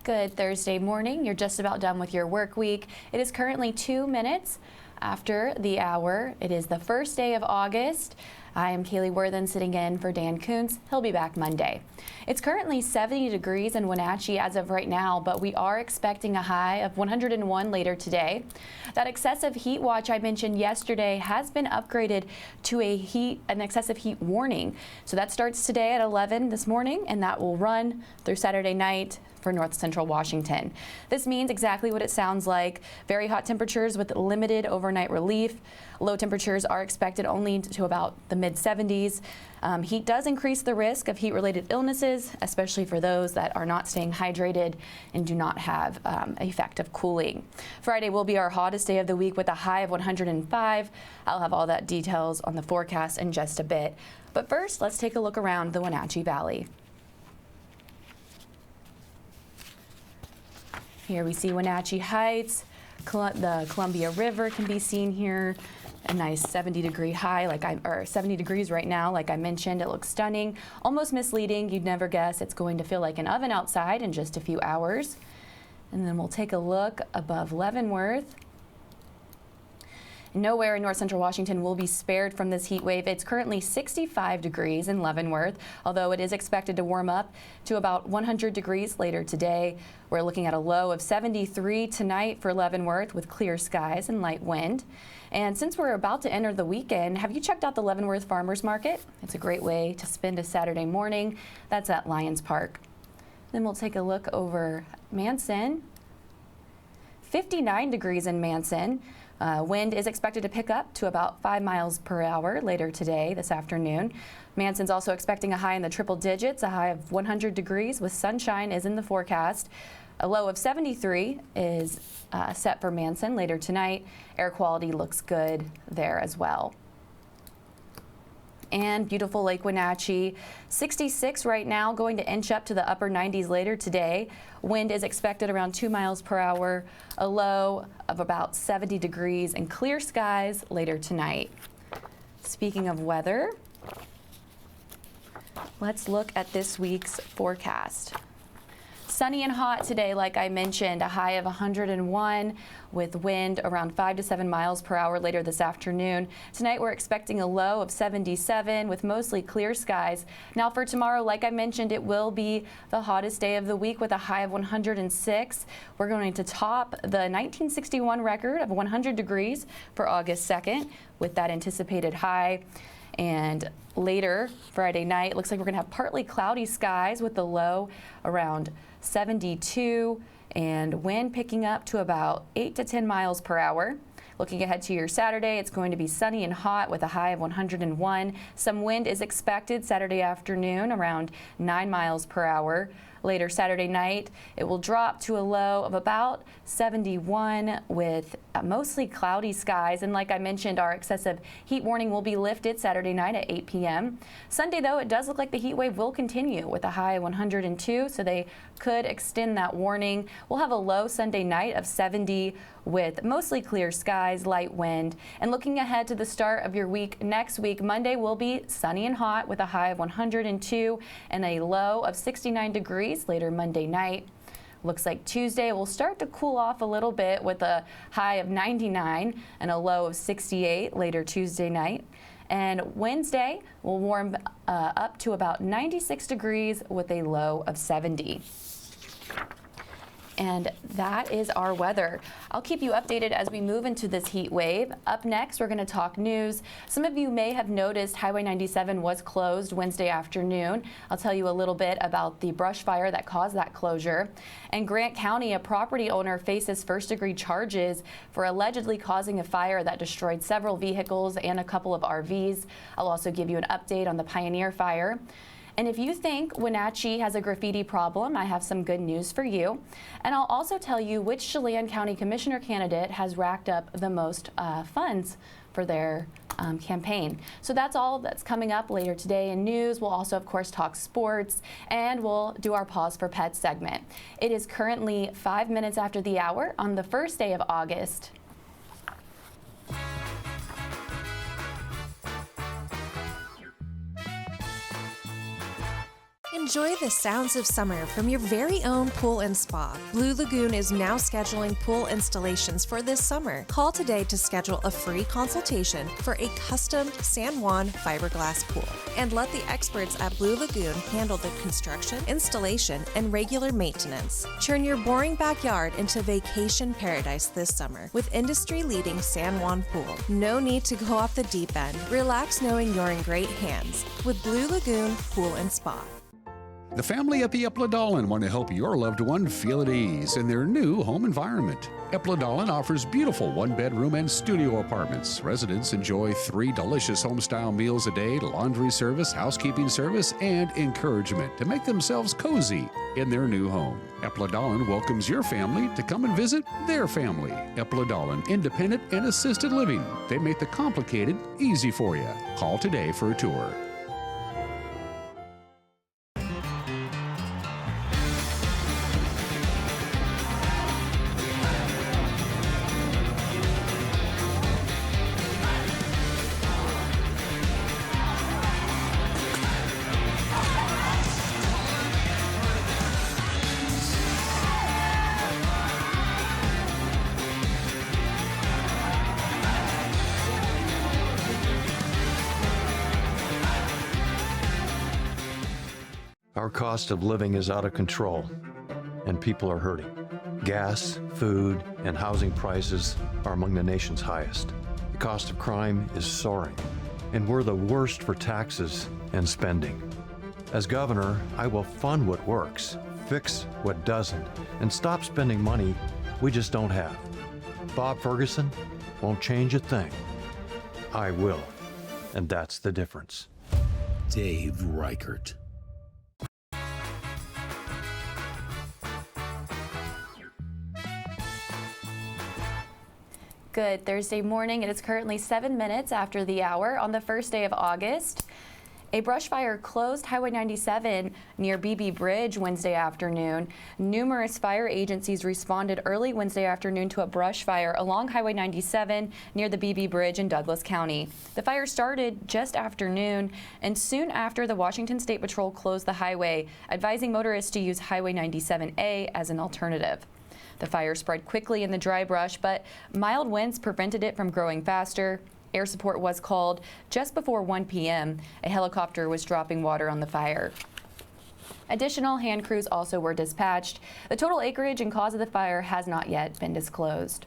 Good Thursday morning. You're just about done with your work week. It is currently 2 minutes after the hour. It is the first day of August. I am Kaylee Worthen sitting in for Dan Kuntz. He'll be back Monday. It's currently 70 degrees in Wenatchee as of right now, but we are expecting a high of 101 later today. That excessive heat watch I mentioned yesterday has been upgraded to an excessive heat warning. So that starts today at 11 this morning, and that will run through Saturday night for north central Washington. This means exactly what it sounds like. Very hot temperatures with limited overnight relief. Low temperatures are expected only to about the mid 70s. Heat does increase the risk of heat-related illnesses, especially for those that are not staying hydrated and do not have effective cooling. Friday will be our hottest day of the week with a high of 105. I'll have all that details on the forecast in just a bit. But first, let's take a look around the Wenatchee Valley. Here we see Wenatchee Heights. The Columbia River can be seen here. A nice 70-degree high, 70 degrees right now, like I mentioned. It looks stunning, almost misleading. You'd never guess it's going to feel like an oven outside in just a few hours. And then we'll take a look above Leavenworth. Nowhere in north central Washington will be spared from this heat wave. It's currently 65 degrees in Leavenworth, although it is expected to warm up to about 100 degrees later today. We're looking at a low of 73 tonight for Leavenworth with clear skies and light wind. And since we're about to enter the weekend, have you checked out the Leavenworth Farmers Market? It's a great way to spend a Saturday morning. That's at Lions Park. Then we'll take a look over Manson. 59 degrees in Manson. Wind is expected to pick up to about 5 miles per hour later today, this afternoon. Manson's also expecting a high in the triple digits. A high of 100 degrees with sunshine is in the forecast. A low of 73 is set for Manson later tonight. Air quality looks good there as well. And beautiful Lake Wenatchee, 66 right now, going to inch up to the upper 90s later today. Wind is expected around 2 miles per hour, a low of about 70 degrees and clear skies later tonight. Speaking of weather, let's look at this week's forecast. Sunny and hot today, like I mentioned, a high of 101 with wind around 5 to 7 miles per hour later this afternoon. Tonight we're expecting a low of 77 with mostly clear skies. Now for tomorrow, like I mentioned, it will be the hottest day of the week with a high of 106. We're going to top the 1961 record of 100 degrees for August 2nd with that anticipated high. And later, Friday night, looks like we're going to have partly cloudy skies with the low around 72 and wind picking up to about 8 to 10 miles per hour. Looking ahead to your Saturday, it's going to be sunny and hot with a high of 101. Some wind is expected Saturday afternoon around 9 miles per hour. Later Saturday night, it will drop to a low of about 71 with mostly cloudy skies. And like I mentioned, our excessive heat warning will be lifted Saturday night at 8 p.m. Sunday, though, it does look like the heat wave will continue with a high of 102, so they could extend that warning. We'll have a low Sunday night of 70 with mostly clear skies, light wind. And looking ahead to the start of your week next week, Monday will be sunny and hot with a high of 102 and a low of 69 degrees later Monday night. Looks like Tuesday will start to cool off a little bit with a high of 99 and a low of 68 later Tuesday night. And Wednesday will warm up to about 96 degrees with a low of 70. And that is our weather. I'll keep you updated as we move into this heat wave. Up next, we're going to talk news. Some of you may have noticed Highway 97 was closed Wednesday afternoon. I'll tell you a little bit about the brush fire that caused that closure. And Grant County, a property owner, faces first-degree charges for allegedly causing a fire that destroyed several vehicles and a couple of RVs. I'll also give you an update on the Pioneer fire. And if you think Wenatchee has a graffiti problem, I have some good news for you. And I'll also tell you which Chelan County Commissioner candidate has racked up the most funds for their campaign. So that's all that's coming up later today in news. We'll also, of course, talk sports, and we'll do our Pause for Pets segment. It is currently 5 minutes after the hour on the first day of August. Enjoy the sounds of summer from your very own pool and spa. Blue Lagoon is now scheduling pool installations for this summer. Call today to schedule a free consultation for a custom San Juan fiberglass pool. And let the experts at Blue Lagoon handle the construction, installation, and regular maintenance. Turn your boring backyard into vacation paradise this summer with industry-leading San Juan pool. No need to go off the deep end. Relax knowing you're in great hands with Blue Lagoon Pool and Spa. The family at the Epladolin want to help your loved one feel at ease in their new home environment. Epladolin offers beautiful one-bedroom and studio apartments. Residents enjoy 3 delicious home-style meals a day, laundry service, housekeeping service, and encouragement to make themselves cozy in their new home. Epladolin welcomes your family to come and visit their family. Epladolin Independent and Assisted Living. They make the complicated easy for you. Call today for a tour. Our cost of living is out of control, and people are hurting. Gas, food, and housing prices are among the nation's highest. The cost of crime is soaring, and we're the worst for taxes and spending. As governor, I will fund what works, fix what doesn't, and stop spending money we just don't have. Bob Ferguson won't change a thing. I will, and that's the difference. Dave Reichert. Good Thursday morning. It is currently 7 minutes after the hour on the first day of August. A brush fire closed Highway 97 near BB Bridge Wednesday afternoon. Numerous fire agencies responded early Wednesday afternoon to a brush fire along Highway 97 near the BB Bridge in Douglas County. The fire started just after noon, and soon after the Washington State Patrol closed the highway, advising motorists to use Highway 97A as an alternative. The fire spread quickly in the dry brush, but mild winds prevented it from growing faster. Air support was called just before 1 p.m. A helicopter was dropping water on the fire. Additional hand crews also were dispatched. The total acreage and cause of the fire has not yet been disclosed.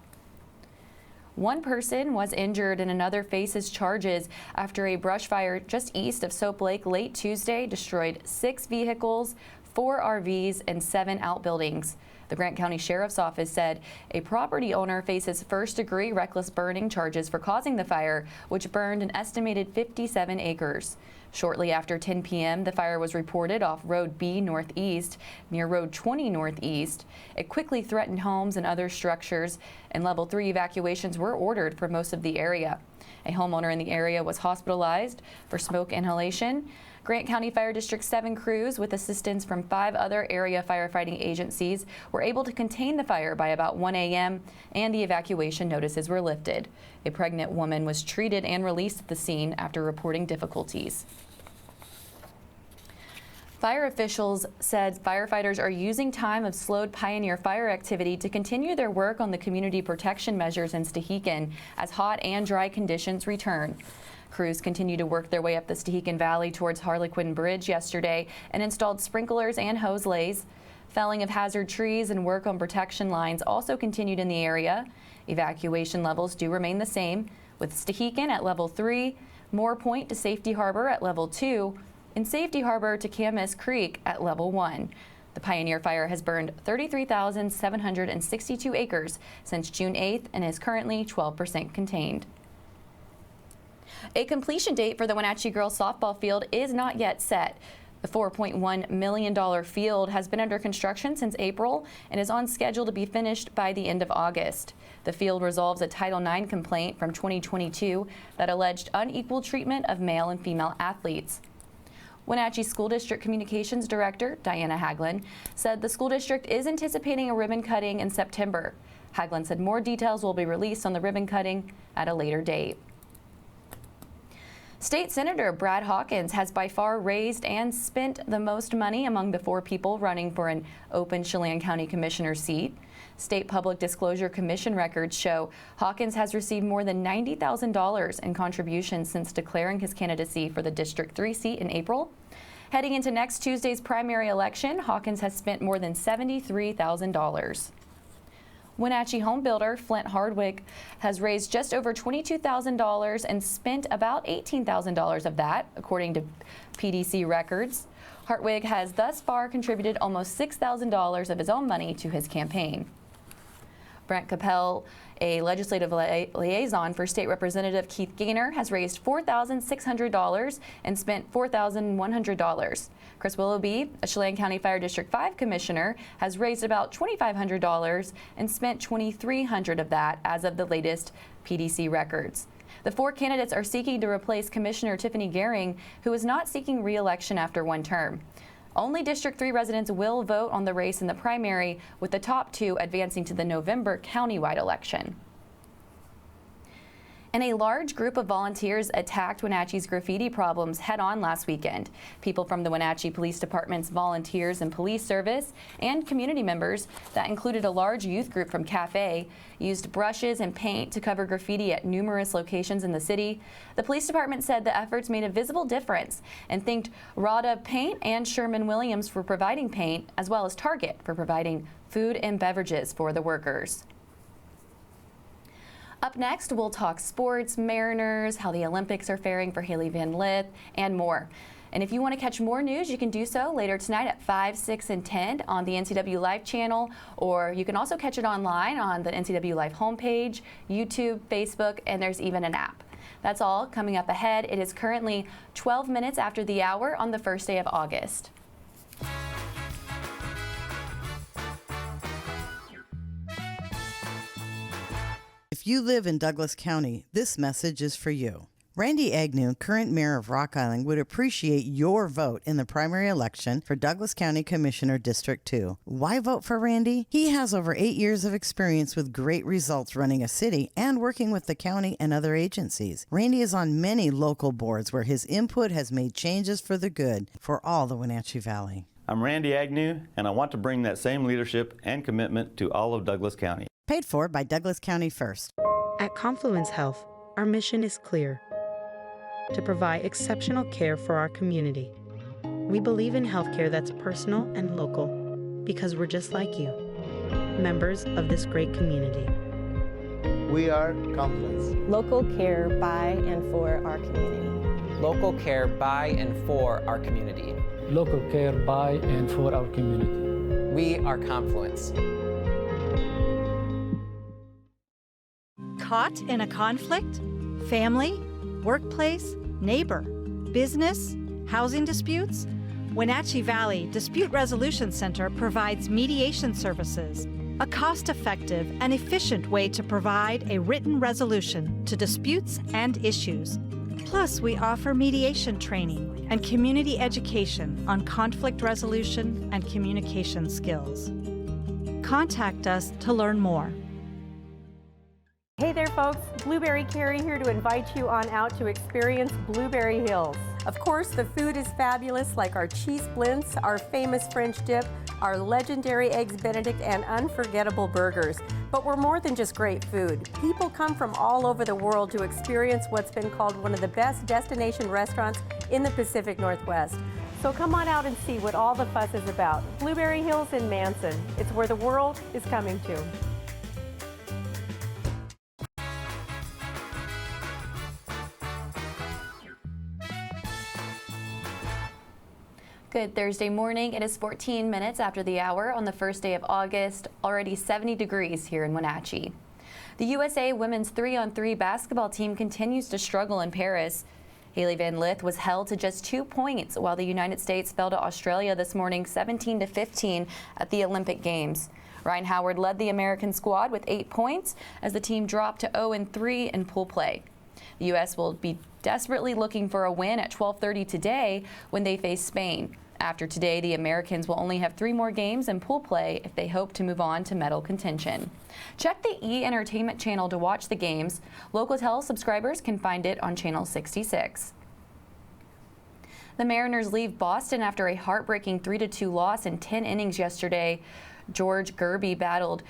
One person was injured and another faces charges after a brush fire just east of Soap Lake late Tuesday destroyed 6 vehicles, 4 RVs, and 7 outbuildings. The Grant County Sheriff's Office said a property owner faces first-degree reckless burning charges for causing the fire, which burned an estimated 57 acres. Shortly after 10 p.m., the fire was reported off Road B Northeast near Road 20 Northeast. It quickly threatened homes and other structures, and Level 3 evacuations were ordered for most of the area. A homeowner in the area was hospitalized for smoke inhalation. Grant County Fire District 7 crews, with assistance from 5 other area firefighting agencies, were able to contain the fire by about 1 a.m., and the evacuation notices were lifted. A pregnant woman was treated and released at the scene after reporting difficulties. Fire officials said firefighters are using time of slowed Pioneer fire activity to continue their work on the community protection measures in Stehekin as hot and dry conditions return. Crews continue to work their way up the Stehekin Valley towards Harlequin Bridge yesterday and installed sprinklers and hose lays. Felling of hazard trees and work on protection lines also continued in the area. Evacuation levels do remain the same, with Stehekin at level 3, Moore Point to Safety Harbor at level 2, and Safety Harbor to Camas Creek at level 1. The Pioneer Fire has burned 33,762 acres since June 8th and is currently 12% contained. A completion date for the Wenatchee girls softball field is not yet set. The $4.1 million field has been under construction since April and is on schedule to be finished by the end of August. The field resolves a Title IX complaint from 2022 that alleged unequal treatment of male and female athletes. Wenatchee School District Communications Director Diana Haglin said the school district is anticipating a ribbon cutting in September. Haglin said more details will be released on the ribbon cutting at a later date. State Senator Brad Hawkins has by far raised and spent the most money among the 4 people running for an open Chelan County Commissioner seat. State Public Disclosure Commission records show Hawkins has received more than $90,000 in contributions since declaring his candidacy for the District 3 seat in April. Heading into next Tuesday's primary election, Hawkins has spent more than $73,000. Wenatchee home builder Flint Hardwick has raised just over $22,000 and spent about $18,000 of that, according to PDC records. Hartwig has thus far contributed almost $6,000 of his own money to his campaign. Brent Capel, a legislative liaison for State Representative Keith Gaynor, has raised $4,600 and spent $4,100. Chris Willoughby, a Chelan County Fire District 5 commissioner, has raised about $2,500 and spent $2,300 of that as of the latest PDC records. The 4 candidates are seeking to replace Commissioner Tiffany Gehring, who is not seeking re-election after 1 term. Only District 3 residents will vote on the race in the primary, with the top 2 advancing to the November countywide election. And a large group of volunteers attacked Wenatchee's graffiti problems head-on last weekend. People from the Wenatchee Police Department's volunteers and police service and community members, that included a large youth group from Cafe, used brushes and paint to cover graffiti at numerous locations in the city. The police department said the efforts made a visible difference and thanked Rada Paint and Sherman-Williams for providing paint, as well as Target for providing food and beverages for the workers. Up next, we'll talk sports, Mariners, how the Olympics are faring for Haley Van Lith, and more. And if you want to catch more news, you can do so later tonight at 5, 6, and 10 on the NCW Live channel, or you can also catch it online on the NCW Live homepage, YouTube, Facebook, and there's even an app. That's all coming up ahead. It is currently 12 minutes after the hour on the first day of August. If you live in Douglas County, this message is for you. Randy Agnew, current mayor of Rock Island, would appreciate your vote in the primary election for Douglas County Commissioner District 2. Why vote for Randy? He has over 8 years of experience with great results running a city and working with the county and other agencies. Randy is on many local boards where his input has made changes for the good for all the Wenatchee Valley. I'm Randy Agnew, and I want to bring that same leadership and commitment to all of Douglas County. Paid for by Douglas County First. At Confluence Health, our mission is clear: to provide exceptional care for our community. We believe in healthcare that's personal and local because we're just like you, members of this great community. We are Confluence. Local care by and for our community. Local care by and for our community. Local care by and for our community. We are Confluence. Caught in a conflict? Family? Workplace? Neighbor? Business? Housing disputes? Wenatchee Valley Dispute Resolution Center provides mediation services, a cost-effective and efficient way to provide a written resolution to disputes and issues. Plus, we offer mediation training and community education on conflict resolution and communication skills. Contact us to learn more. Hey there folks, Blueberry Carrie here to invite you on out to experience Blueberry Hills. Of course, the food is fabulous, like our cheese blintz, our famous French dip, our legendary Eggs Benedict, and unforgettable burgers. But we're more than just great food. People come from all over the world to experience what's been called one of the best destination restaurants in the Pacific Northwest. So come on out and see what all the fuss is about. Blueberry Hills in Manson. It's where the world is coming to. Good Thursday morning. It is 14 minutes after the hour on the first day of August, already 70 degrees here in Wenatchee. The USA women's 3-on-3 basketball team continues to struggle in Paris. Haley Van Lith was held to just 2 points while the United States fell to Australia this morning 17-15 at the Olympic Games. Ryan Howard led the American squad with 8 points as the team dropped to 0-3 in pool play. The U.S. will be desperately looking for a win at 12:30 today when they face Spain. After today, the Americans will only have 3 more games in pool play if they hope to move on to medal contention. Check the E! Entertainment channel to watch the games. Local Tel subscribers can find it on channel 66. The Mariners leave Boston after a heartbreaking 3-2 loss in 10 innings yesterday. George Gerby battled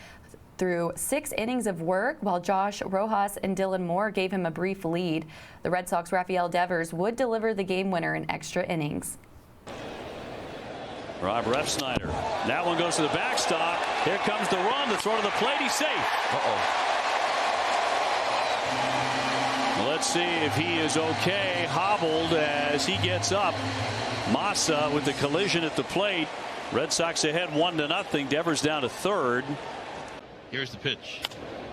through 6 innings of work, while Josh Rojas and Dylan Moore gave him a brief lead. The Red Sox Rafael Devers would deliver the game winner in extra innings. Rob Refsnyder. That one goes to the backstop. Here comes the run. The throw to the plate. He's safe. Let's see if he is okay. Hobbled as he gets up. Massa with the collision at the plate. Red Sox ahead 1-0. Devers down to third. Here's the pitch.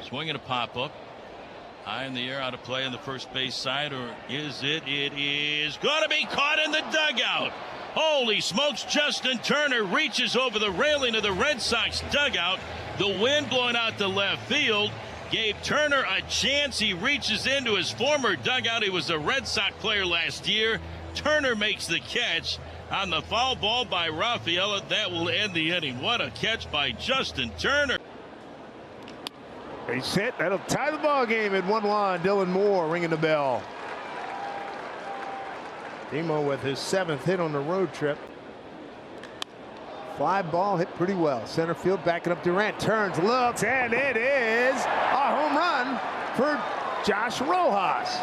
Swing and a pop up. High in the air, out of play on the first base side, or is it? It is going to be caught in the dugout. Holy smokes, Justin Turner reaches over the railing of the Red Sox dugout. The wind blowing out to left field gave Turner a chance. He reaches into his former dugout. He was a Red Sox player last year. Turner makes the catch on the foul ball by Rafaela. That will end the inning. What a catch by Justin Turner. He's hit. That'll tie the ball game at 1-1. Dylan Moore ringing the bell. Demo with his 7th hit on the road trip. Fly ball hit pretty well. Center field backing up Durant. Turns, looks, and it is a home run for Josh Rojas.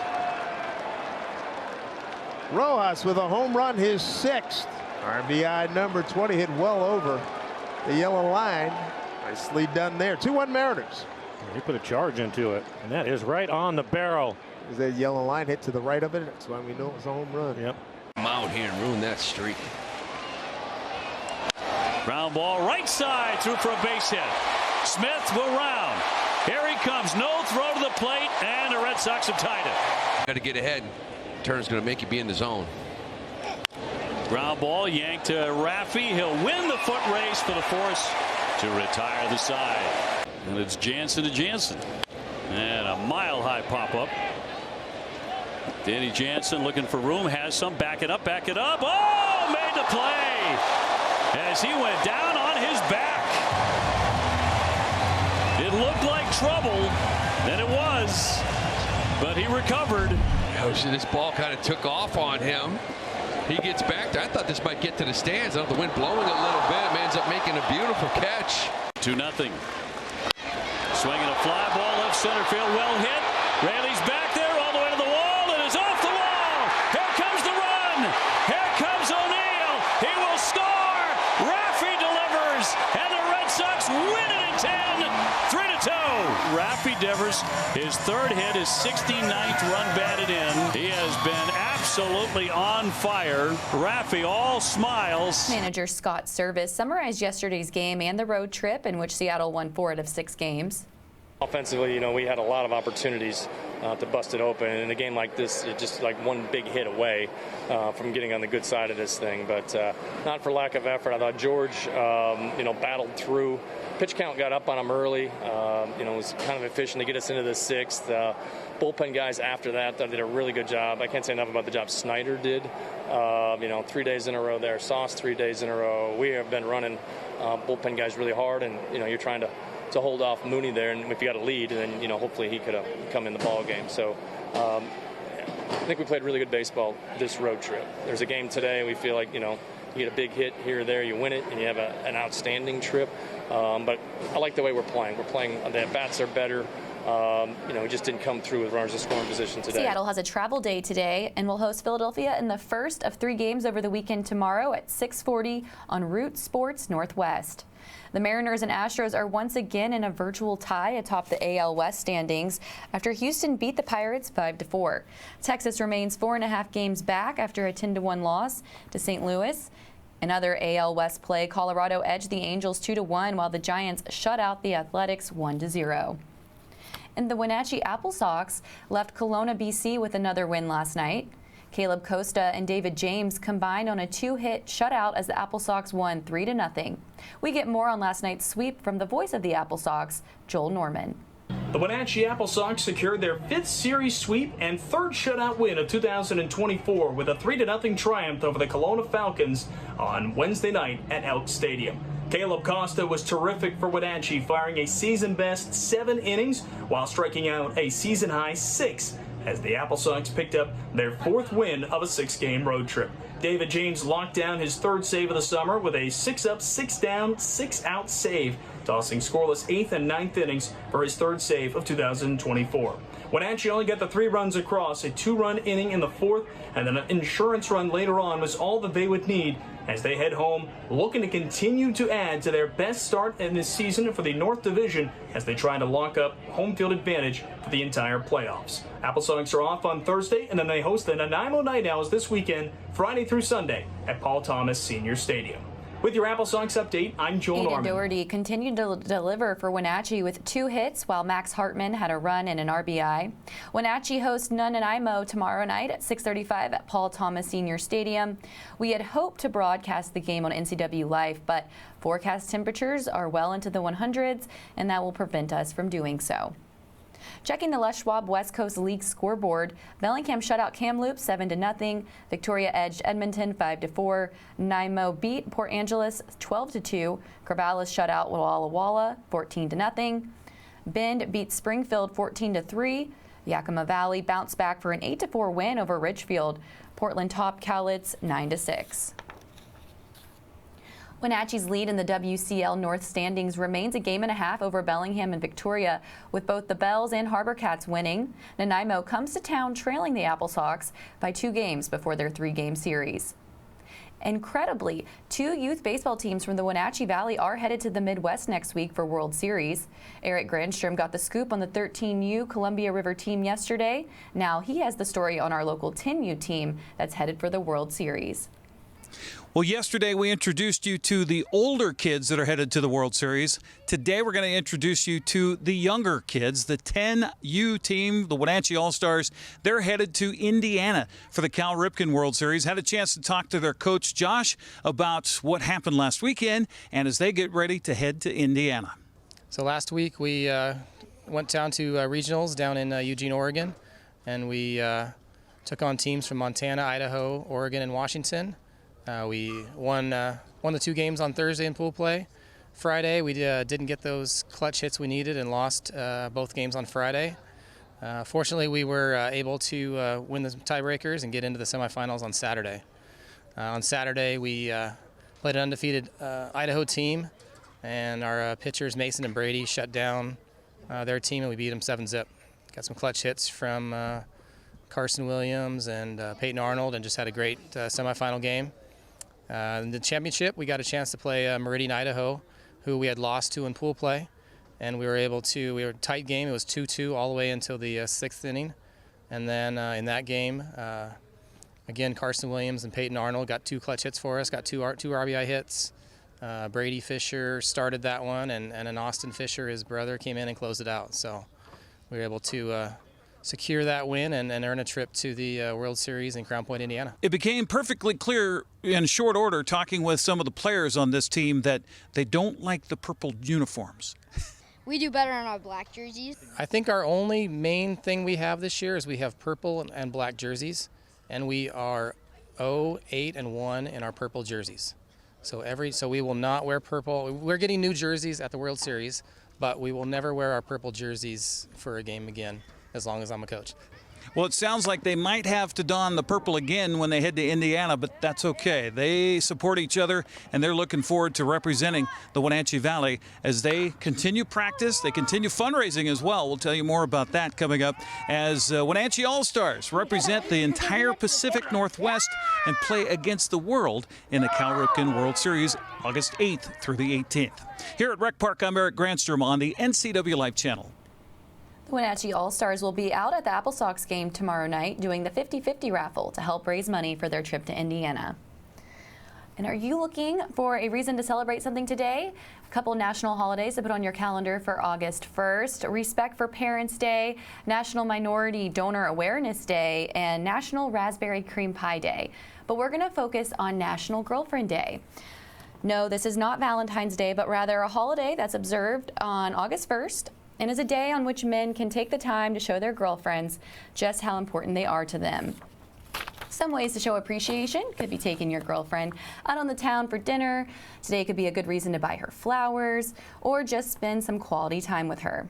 Rojas with a home run, his 6th. RBI number 20 hit well over the yellow line. Nicely done there. 2-1 Mariners. He put a charge into it, and that is right on the barrel. Is that yellow line hit to the right of it? That's why we know it's a home run. Yep. Come out here and ruin that streak. Ground ball right side, through for a base hit. Smith will round. Here he comes. No throw to the plate, and the Red Sox have tied it. Got to get ahead. Turner's going to make you be in the zone. Ground ball yanked to Raffy. He'll win the foot race for the force to retire the side. And it's Jansen to Jansen. And a mile-high pop-up. Danny Jansen looking for room, has some. Back it up, back it up. Oh, made the play as he went down on his back. It looked like trouble, and it was, but he recovered. Oh, so this ball kind of took off on him. He gets back there. I thought this might get to the stands. The wind blowing a little bit. Man ends up making a beautiful catch. 2-0. Swinging a fly ball left center field, well hit. Raley's back there all the way to the wall, and is off the wall. Here comes the run. Here comes O'Neill. He will score. Raffy delivers, and the Red Sox win it in 10, 3-2. Raffy Devers, his 3rd hit, his 69th run batted in. He has been absolutely on fire. Raffy all smiles. Manager Scott Service summarized yesterday's game and the road trip in which Seattle won 4 out of 6 games. Offensively, you know, we had a lot of opportunities to bust it open. And in a game like this, it's just like one big hit away from getting on the good side of this thing. But not for lack of effort. I thought George, you know, battled through. Pitch count got up on him early. You know, was kind of efficient to get us into the 6th. Bullpen guys after that did a really good job. I can't say enough about the job Snyder did. You know, 3 days in a row there. Sauce 3 days in a row. We have been running bullpen guys really hard, and you know, you're trying to hold off Mooney there, and if you got a lead, then you know, hopefully he could have come in the ball game. So I think we played really good baseball this road trip. There's a game today. We feel like, you know, you get a big hit here or there, you win it, and you have an outstanding trip. But I like the way we're playing. The at-bats are better. You know, we just didn't come through with runners in scoring position today. Seattle has a travel day today and will host Philadelphia in the first of 3 games over the weekend tomorrow at 6:40 on Root Sports Northwest. The Mariners and Astros are once again in a virtual tie atop the AL West standings after Houston beat the Pirates 5-4. Texas remains 4.5 games back after a 10-1 loss to St. Louis. In other AL West play, Colorado edged the Angels 2-1 while the Giants shut out the Athletics 1-0. And the Wenatchee Apple Sox left Kelowna, BC with another win last night. Caleb Costa and David James combined on a 2-hit shutout as the Apple Sox won 3-0. We get more on last night's sweep from the voice of the Apple Sox, Joel Norman. The Wenatchee Apple Sox secured their 5th series sweep and 3rd shutout win of 2024 with a 3-0 triumph over the Kelowna Falcons on Wednesday night at Elk Stadium. Caleb Costa was terrific for Wenatchee, firing a season-best 7 innings while striking out a season-high 6 as the Apple Sox picked up their 4th win of a 6-game road trip. David James locked down his 3rd save of the summer with a 6-up, 6-down, 6-out save, tossing scoreless 8th and 9th innings for his 3rd save of 2024. Wenatchee only got the 3 runs across. A 2-run inning in the 4th and then an insurance run later on was all that they would need as they head home, looking to continue to add to their best start in this season for the North Division as they try to lock up home field advantage for the entire playoffs. Apple Sox are off on Thursday, and then they host the Nanaimo Night Owls this weekend, Friday through Sunday at Paul Thomas Senior Stadium. With your Apple Sox update, I'm Joel Norman. Aiden Doherty continued to deliver for Wenatchee with 2 hits, while Max Hartman had a run and an RBI. Wenatchee hosts Nanaimo tomorrow night at 6:35 at Paul Thomas Senior Stadium. We had hoped to broadcast the game on NCW Live, but forecast temperatures are well into the 100s, and that will prevent us from doing so. Checking the Les Schwab West Coast League scoreboard, Bellingham shut out Kamloops 7-0. Victoria edged Edmonton 5-4. Nanaimo beat Port Angeles 12-2. Corvallis shut out Walla Walla 14-0. Bend beat Springfield 14-3. Yakima Valley bounced back for an 8-4 win over Ridgefield. Portland topped Cowlitz 9-6. Wenatchee's lead in the WCL North standings remains a game and a half over Bellingham and Victoria, with both the Bells and Harbor Cats winning. Nanaimo comes to town trailing the Apple Sox by 2 games before their 3-game series. Incredibly, 2 youth baseball teams from the Wenatchee Valley are headed to the Midwest next week for World Series. Eric Grandstrom got the scoop on the 13U Columbia River team yesterday. Now he has the story on our local 10U team that's headed for the World Series. Well, yesterday we introduced you to the older kids that are headed to the World Series. Today we're going to introduce you to the younger kids, the 10U team, the Wenatchee All-Stars. They're headed to Indiana for the Cal Ripken World Series. Had a chance to talk to their coach, Josh, about what happened last weekend and as they get ready to head to Indiana. So last week we went down to regionals down in Eugene, Oregon, and we took on teams from Montana, Idaho, Oregon, and Washington. We won the 2 games on Thursday in pool play. Friday, we didn't get those clutch hits we needed and lost both games on Friday. Fortunately, we were able to win the tiebreakers and get into the semifinals on Saturday. On Saturday, we played an undefeated Idaho team, and our pitchers, Mason and Brady, shut down their team, and we beat them 7-0. Got some clutch hits from Carson Williams and Peyton Arnold, and just had a great semifinal game. In the championship, we got a chance to play Meridian, Idaho, who we had lost to in pool play, and we were a tight game. It was 2-2 all the way until the 6th inning, and then in that game, again, Carson Williams and Peyton Arnold got 2 clutch hits for us, got two RBI hits. Brady Fisher started that one, and then Austin Fisher, his brother, came in and closed it out. So we were able to secure that win and earn a trip to the World Series in Crown Point, Indiana. It became perfectly clear in short order, talking with some of the players on this team, that they don't like the purple uniforms. We do better in our black jerseys. I think our only main thing we have this year is we have purple and black jerseys, and we are 0-8-1 in our purple jerseys. So we will not wear purple. We're getting new jerseys at the World Series, but we will never wear our purple jerseys for a game again, as long as I'm a coach. Well, it sounds like they might have to don the purple again when they head to Indiana, but that's okay. They support each other, and they're looking forward to representing the Wenatchee Valley as they continue practice. They continue fundraising as well. We'll tell you more about that coming up as Wenatchee All-Stars represent the entire Pacific Northwest and play against the world in the Cal Ripken World Series August 8th through the 18th. Here at Rec Park, I'm Eric Grandstrom on the NCW Live channel. The Wenatchee All-Stars will be out at the Apple Sox game tomorrow night doing the 50-50 raffle to help raise money for their trip to Indiana. And are you looking for a reason to celebrate something today? A couple national holidays to put on your calendar for August 1st. Respect for Parents Day, National Minority Donor Awareness Day, and National Raspberry Cream Pie Day. But we're going to focus on National Girlfriend Day. No, this is not Valentine's Day, but rather a holiday that's observed on August 1st. And is a day on which men can take the time to show their girlfriends just how important they are to them. Some ways to show appreciation could be taking your girlfriend out on the town for dinner. Today could be a good reason to buy her flowers or just spend some quality time with her.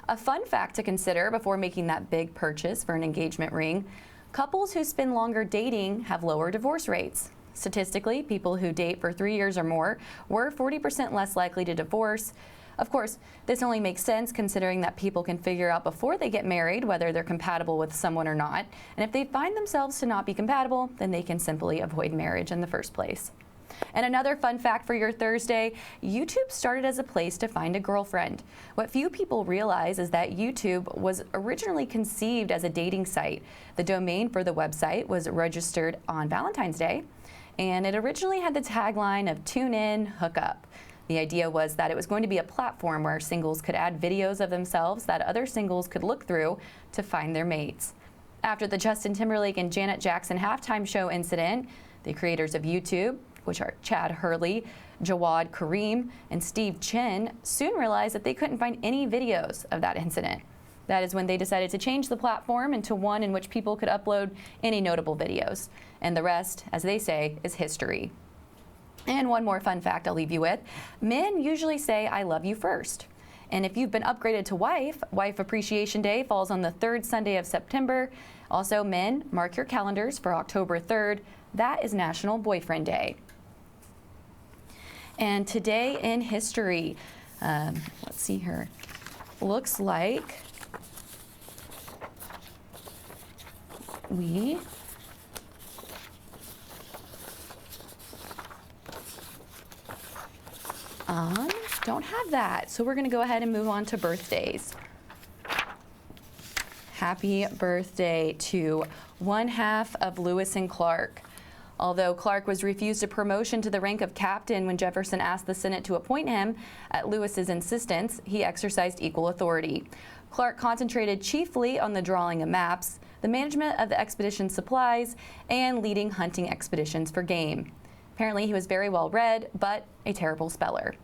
A fun fact to consider before making that big purchase for an engagement ring: couples who spend longer dating have lower divorce rates. Statistically, people who date for 3 years or more were 40% less likely to divorce. Of course, this only makes sense considering that people can figure out before they get married whether they're compatible with someone or not. And if they find themselves to not be compatible, then they can simply avoid marriage in the first place. And another fun fact for your Thursday: YouTube started as a place to find a girlfriend. What few people realize is that YouTube was originally conceived as a dating site. The domain for the website was registered on Valentine's Day, and it originally had the tagline of "Tune in, hook up." The idea was that it was going to be a platform where singles could add videos of themselves that other singles could look through to find their mates. After the Justin Timberlake and Janet Jackson halftime show incident, the creators of YouTube, which are Chad Hurley, Jawad Karim, and Steve Chin, soon realized that they couldn't find any videos of that incident. That is when they decided to change the platform into one in which people could upload any notable videos. And the rest, as they say, is history. And one more fun fact I'll leave you with: men usually say "I love you" first. And if you've been upgraded to wife, Wife Appreciation Day falls on the third Sunday of September. Also, men, mark your calendars for October 3rd. That is National Boyfriend Day. And today in history, let's see here, looks like we don't have that. So we're going to go ahead and move on to birthdays. Happy birthday to one half of Lewis and Clark. Although Clark was refused a promotion to the rank of captain when Jefferson asked the Senate to appoint him, at Lewis's insistence, he exercised equal authority. Clark concentrated chiefly on the drawing of maps, the management of the expedition's supplies, and leading hunting expeditions for game. Apparently he was very well read, but a terrible speller.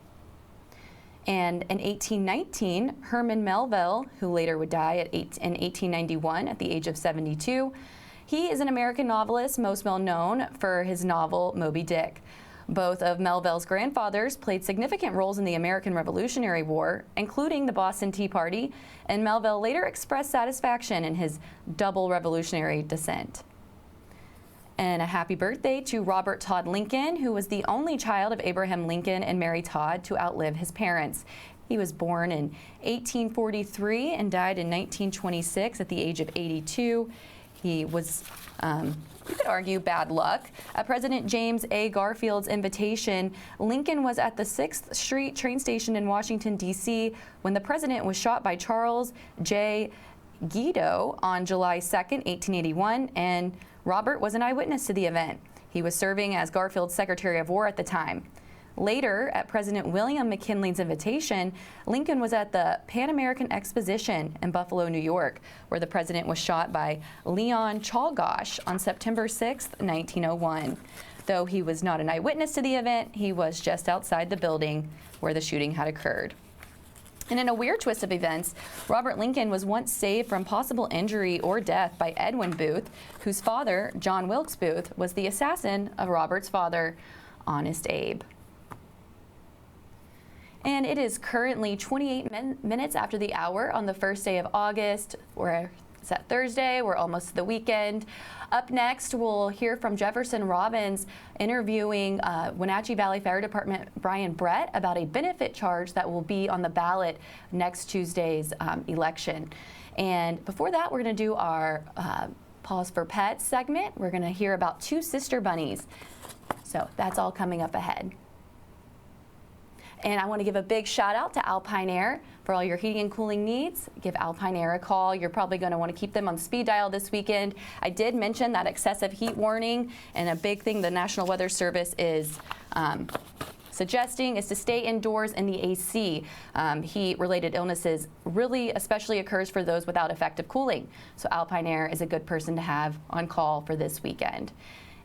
And in 1819, Herman Melville, who later would die in 1891 at the age of 72, he is an American novelist most well known for his novel Moby Dick. Both of Melville's grandfathers played significant roles in the American Revolutionary War, including the Boston Tea Party, and Melville later expressed satisfaction in his double revolutionary descent. And a happy birthday to Robert Todd Lincoln, who was the only child of Abraham Lincoln and Mary Todd to outlive his parents. He was born in 1843 and died in 1926 at the age of 82. He was, you could argue, bad luck. At President James A. Garfield's invitation, Lincoln was at the 6th Street train station in Washington, D.C. when the president was shot by Charles J. Guido on July 2nd, 1881, and Robert was an eyewitness to the event. He was serving as Garfield's Secretary of War at the time. Later, at President William McKinley's invitation, Lincoln was at the Pan American Exposition in Buffalo, New York, where the president was shot by Leon Czolgosz on September 6, 1901. Though he was not an eyewitness to the event, he was just outside the building where the shooting had occurred. And in a weird twist of events, Robert Lincoln was once saved from possible injury or death by Edwin Booth, whose father, John Wilkes Booth, was the assassin of Robert's father, Honest Abe. And it is currently 28 minutes after the hour on the first day of August. It's at Thursday. We're almost to the weekend. Up next, we'll hear from Jefferson Robbins interviewing Wenatchee Valley Fire Department Brian Brett about a benefit charge that will be on the ballot next Tuesday's election. And before that, we're going to do our Pause for Pets segment. We're going to hear about two sister bunnies. So that's all coming up ahead. And I want to give a big shout out to Alpine Air for all your heating and cooling needs. Give Alpine Air a call. You're probably going to want to keep them on speed dial this weekend. I did mention that excessive heat warning, and a big thing the National Weather Service is suggesting is to stay indoors in the AC. Heat-related illnesses really especially occurs for those without effective cooling. So Alpine Air is a good person to have on call for this weekend.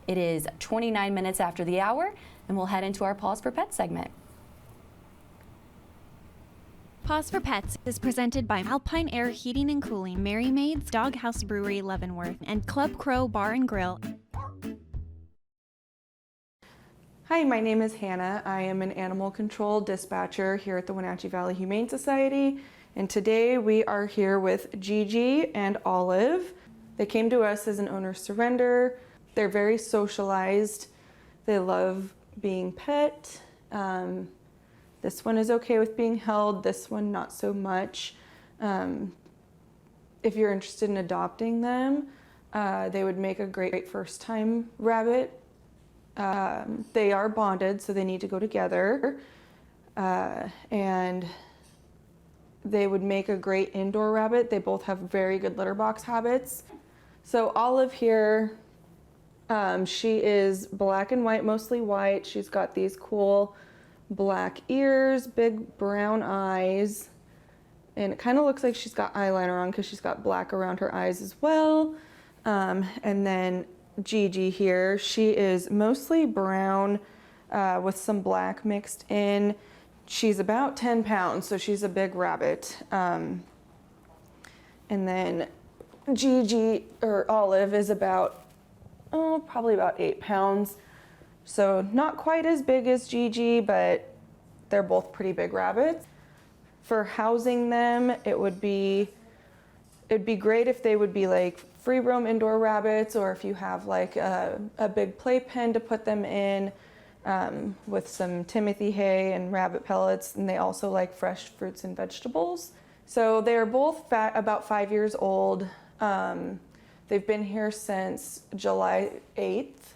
It is 29 minutes after the hour, and we'll head into our Pause for Pets segment. Pause for Pets is presented by Alpine Air Heating and Cooling, Merry Maids, Doghouse Brewery, Leavenworth, and Club Crow Bar and Grill. Hi, my name is Hannah. I am an animal control dispatcher here at the Wenatchee Valley Humane Society, And today we are here with Gigi and Olive. They came to us as an owner surrender. They're very socialized. They love being pet. This one is okay with being held, this one not so much. If you're interested in adopting them, they would make a great first-time rabbit. They are bonded, so they need to go together. And they would make a great indoor rabbit. They both have very good litter box habits. So Olive here, she is black and white, mostly white. She's got these cool black ears, big brown eyes, and it kind of looks like she's got eyeliner on because she's got black around her eyes as well. And then Gigi here, she is mostly brown with some black mixed in. She's about 10 pounds, so she's a big rabbit. And then Gigi, or Olive, is about, probably about 8 pounds. So not quite as big as Gigi, but they're both pretty big rabbits. For housing them, it'd be great if they would be like free roam indoor rabbits, or if you have like a big play pen to put them in with some Timothy hay and rabbit pellets, and they also like fresh fruits and vegetables. So they're both about 5 years old. They've been here since July 8th.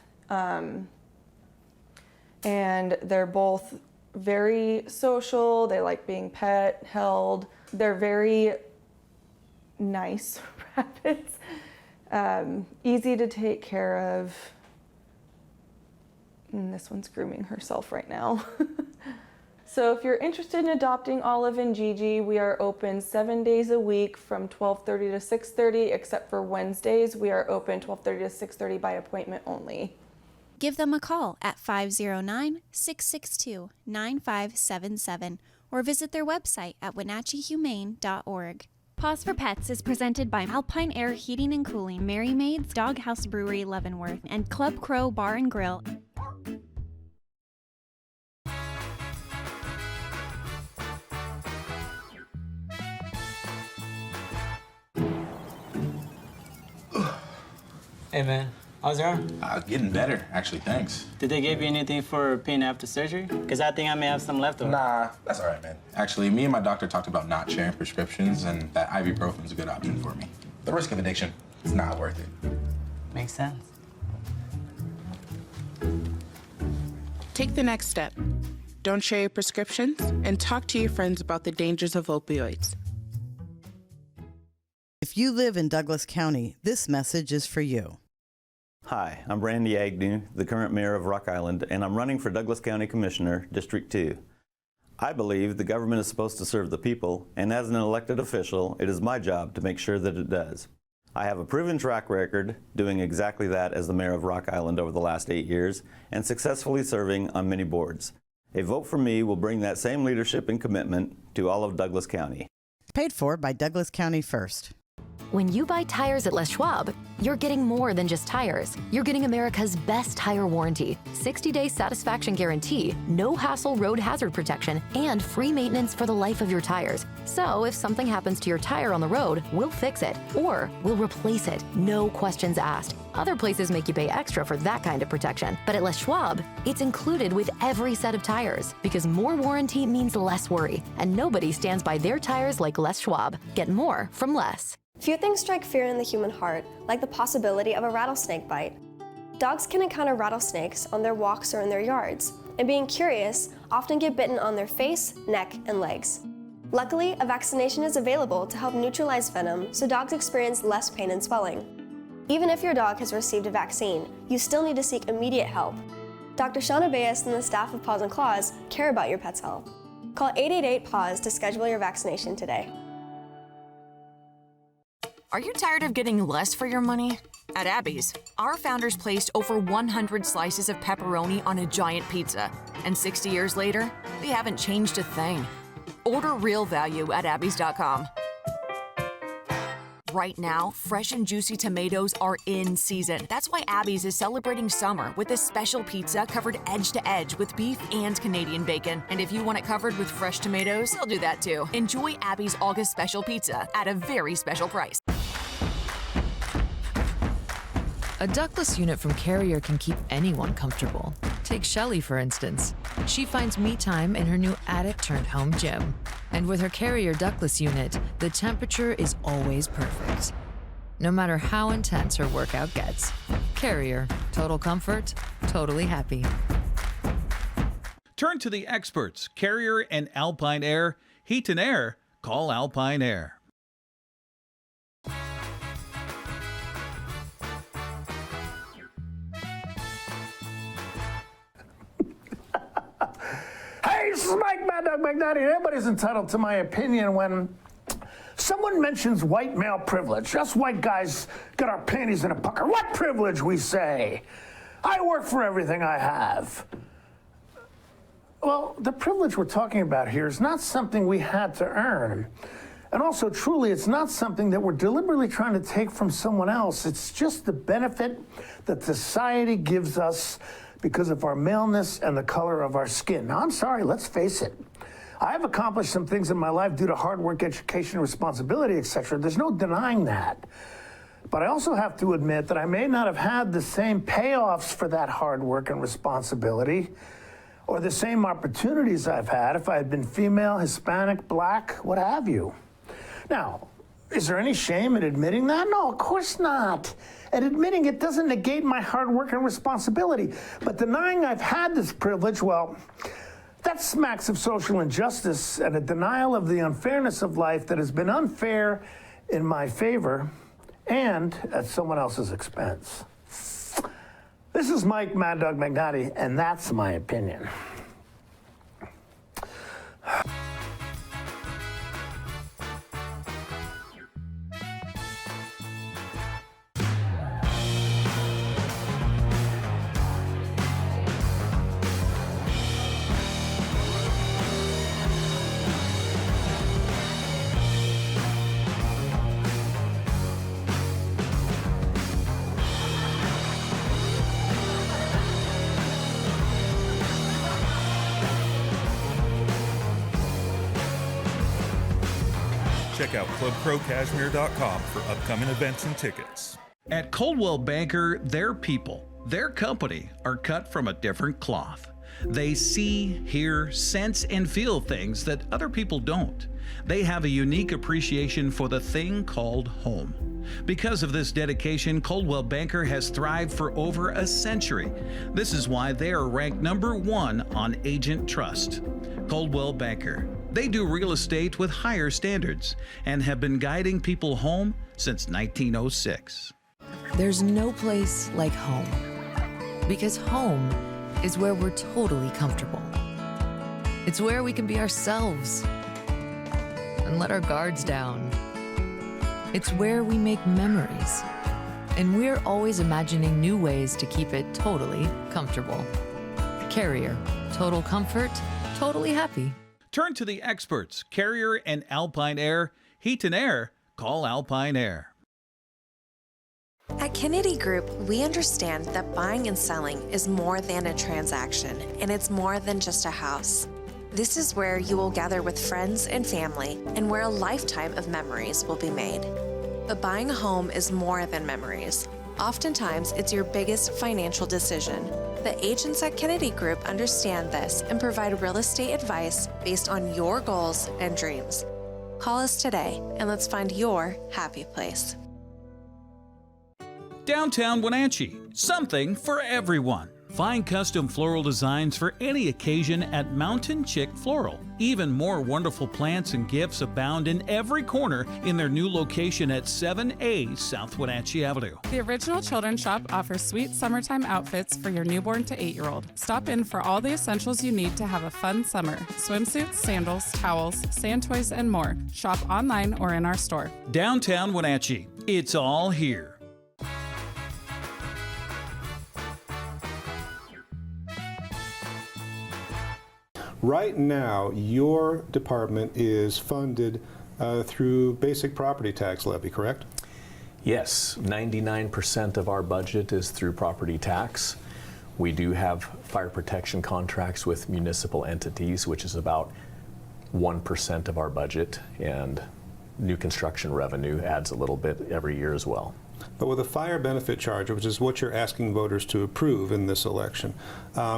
And they're both very social. They like being held. They're very nice rabbits, easy to take care of. And this one's grooming herself right now. So if you're interested in adopting Olive and Gigi, we are open 7 days a week from 12:30 to 6:30, except for Wednesdays. We are open 12:30 to 6:30 by appointment only. Give them a call at 509-662-9577 or visit their website at wenatcheehumane.org. Pause for Pets is presented by Alpine Air Heating and Cooling, Mary Maid's Doghouse Brewery Leavenworth, and Club Crow Bar and Grill. Hey man, how's your arm? Getting better, actually, thanks. Did they give you anything for pain after surgery? Because I think I may have some left over. Nah, that's all right, man. Actually, me and my doctor talked about not sharing prescriptions, and that ibuprofen's a good option for me. The risk of addiction is not worth it. Makes sense. Take the next step. Don't share your prescriptions, and talk to your friends about the dangers of opioids. If you live in Douglas County, this message is for you. Hi, I'm Randy Agnew, the current mayor of Rock Island, and I'm running for Douglas County Commissioner, District 2. I believe the government is supposed to serve the people, and as an elected official, it is my job to make sure that it does. I have a proven track record doing exactly that as the mayor of Rock Island over the last 8 years, and successfully serving on many boards. A vote for me will bring that same leadership and commitment to all of Douglas County. Paid for by Douglas County First. When you buy tires at Les Schwab, you're getting more than just tires. You're getting America's best tire warranty, 60-day satisfaction guarantee, no hassle road hazard protection, and free maintenance for the life of your tires. So if something happens to your tire on the road, we'll fix it, or we'll replace it, no questions asked. Other places make you pay extra for that kind of protection, but at Les Schwab, it's included with every set of tires, because more warranty means less worry, and nobody stands by their tires like Les Schwab. Get more from less. Few things strike fear in the human heart, like the possibility of a rattlesnake bite. Dogs can encounter rattlesnakes on their walks or in their yards, and being curious, often get bitten on their face, neck, and legs. Luckily, a vaccination is available to help neutralize venom so dogs experience less pain and swelling. Even if your dog has received a vaccine, you still need to seek immediate help. Dr. Shauna Bayes and the staff of Paws and Claws care about your pet's health. Call 888-PAWS to schedule your vaccination today. Are you tired of getting less for your money? At Abby's, our founders placed over 100 slices of pepperoni on a giant pizza, and 60 years later, they haven't changed a thing. Order real value at abbys.com. Right now, fresh and juicy tomatoes are in season. That's why Abby's is celebrating summer with a special pizza covered edge to edge with beef and Canadian bacon. And if you want it covered with fresh tomatoes, they'll do that too. Enjoy Abby's August special pizza at a very special price. A ductless unit from Carrier can keep anyone comfortable. Take Shelly, for instance. She finds me time in her new attic-turned-home gym. And with her Carrier ductless unit, the temperature is always perfect. No matter how intense her workout gets. Carrier. Total comfort, totally happy. Turn to the experts, Carrier and Alpine Air. Heat and air, call Alpine Air. Hey, this is Mike Mad Dog McNally. Everybody's entitled to my opinion when someone mentions white male privilege. Us white guys got our panties in a pucker. What privilege, we say? I work for everything I have. Well, the privilege we're talking about here is not something we had to earn. And also, truly, it's not something that we're deliberately trying to take from someone else. It's just the benefit that society gives us because of our maleness and the color of our skin. Now, I'm sorry, let's face it. I have accomplished some things in my life due to hard work, education, responsibility, etc. There's no denying that. But I also have to admit that I may not have had the same payoffs for that hard work and responsibility or the same opportunities I've had if I had been female, Hispanic, black, what have you. Now, is there any shame in admitting that? No, of course not. And admitting it doesn't negate my hard work and responsibility. But denying I've had this privilege, well, that smacks of social injustice and a denial of the unfairness of life that has been unfair in my favor and at someone else's expense. This is Mike Mad Dog Magnotti, and that's my opinion. Check out ClubCrowCashmere.com for upcoming events and tickets. At Coldwell Banker, their people, their company are cut from a different cloth. They see, hear, sense, and feel things that other people don't. They have a unique appreciation for the thing called home. Because of this dedication, Coldwell Banker has thrived for over a century. This is why they are ranked #1 on Agent Trust. Coldwell Banker. They do real estate with higher standards and have been guiding people home since 1906. There's no place like home. Because home is where we're totally comfortable. It's where we can be ourselves and let our guards down. It's where we make memories. And we're always imagining new ways to keep it totally comfortable. Carrier. Total comfort, totally happy. Turn to the experts, Carrier and Alpine Air. Heat and air, call Alpine Air. At Kennedy Group, we understand that buying and selling is more than a transaction, and it's more than just a house. This is where you will gather with friends and family, and where a lifetime of memories will be made. But buying a home is more than memories. Oftentimes, it's your biggest financial decision. The agents at Kennedy Group understand this and provide real estate advice based on your goals and dreams. Call us today and let's find your happy place. Downtown Wenatchee, something for everyone. Find custom floral designs for any occasion at Mountain Chick Floral. Even more wonderful plants and gifts abound in every corner in their new location at 7A South Wenatchee Avenue. The Original Children's Shop offers sweet summertime outfits for your newborn to 8-year-old. Stop in for all the essentials you need to have a fun summer. Swimsuits, sandals, towels, sand toys, and more. Shop online or in our store. Downtown Wenatchee, it's all here. Right now, your department is funded through basic property tax levy, correct? Yes, 99% of our budget is through property tax. We do have fire protection contracts with municipal entities, which is about 1% of our budget, and new construction revenue adds a little bit every year as well. But with a fire benefit charge, which is what you're asking voters to approve in this election,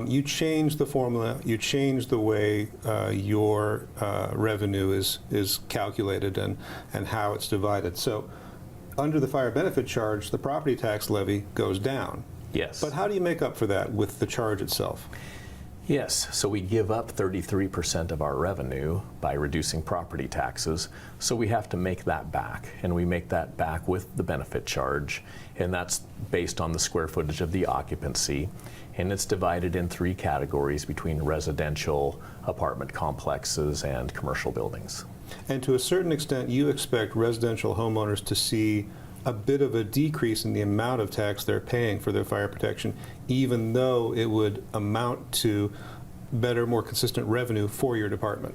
you change the formula, you change the way your revenue is calculated and how it's divided. So under the fire benefit charge, the property tax levy goes down. Yes. But how do you make up for that with the charge itself? Yes, so we give up 33% of our revenue by reducing property taxes, so we have to make that back, and we make that back with the benefit charge, and that's based on the square footage of the occupancy, and it's divided in 3 categories between residential, apartment complexes, and commercial buildings. And to a certain extent, you expect residential homeowners to see a bit of a decrease in the amount of tax they're paying for their fire protection, even though it would amount to better, more consistent revenue for your department.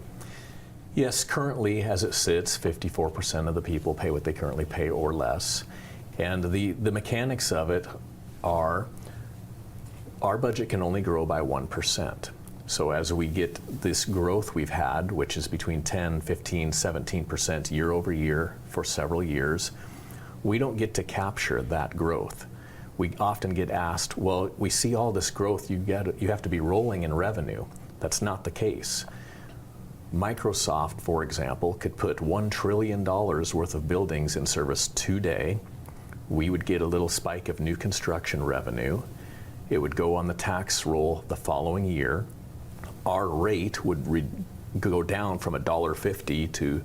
Yes, currently, as it sits, 54% of the people pay what they currently pay or less. And the mechanics of it are, our budget can only grow by 1%. So as we get this growth we've had, which is between 10, 15, 17% year over year for several years, we don't get to capture that growth. We often get asked, well, we see all this growth, you have to be rolling in revenue. That's not the case. Microsoft, for example, could put $1 trillion worth of buildings in service today. We would get a little spike of new construction revenue. It would go on the tax roll the following year. Our rate would go down from $1.50 to